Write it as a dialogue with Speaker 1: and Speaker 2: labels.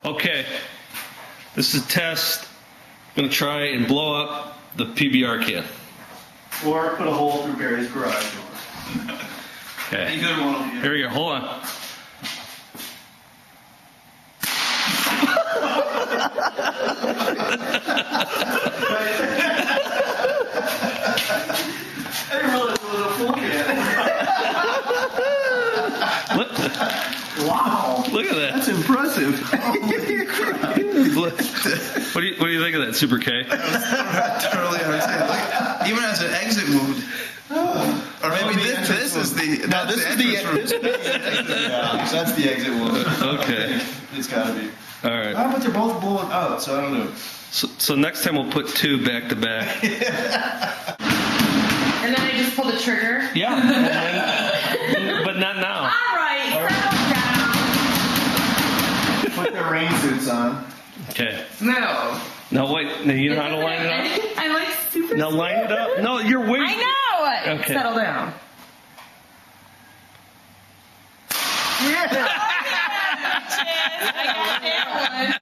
Speaker 1: Okay, this is a test. I'm going to try and blow up the PBR can.
Speaker 2: Or put a hole through Barry's garage door.
Speaker 1: Okay,
Speaker 2: Either one will be
Speaker 1: here we go, hold on.
Speaker 2: I didn't realize it was a full can. Wow.
Speaker 1: Look at that.
Speaker 2: That's impressive.
Speaker 1: What do you think of that, Super K?
Speaker 3: Totally understand. Like, even as an exit wound. Or maybe this is the.
Speaker 2: No, this is the exit. Yeah, that's the exit wound.
Speaker 1: Okay.
Speaker 2: It's gotta be.
Speaker 1: All right.
Speaker 2: But they're both blowing out, so I don't know.
Speaker 1: So next time we'll put 2 back to back.
Speaker 4: And then I just pull the trigger.
Speaker 1: Yeah. But not now.
Speaker 4: All right, settle
Speaker 2: Put their rain suits on.
Speaker 1: Okay.
Speaker 4: down. No.
Speaker 1: Now wait. Now you know how to line it up?
Speaker 4: I like super.
Speaker 1: Now line it up. No, you're waiting.
Speaker 4: I know.
Speaker 1: Okay.
Speaker 4: Settle down.
Speaker 2: Yeah.
Speaker 4: I got that one.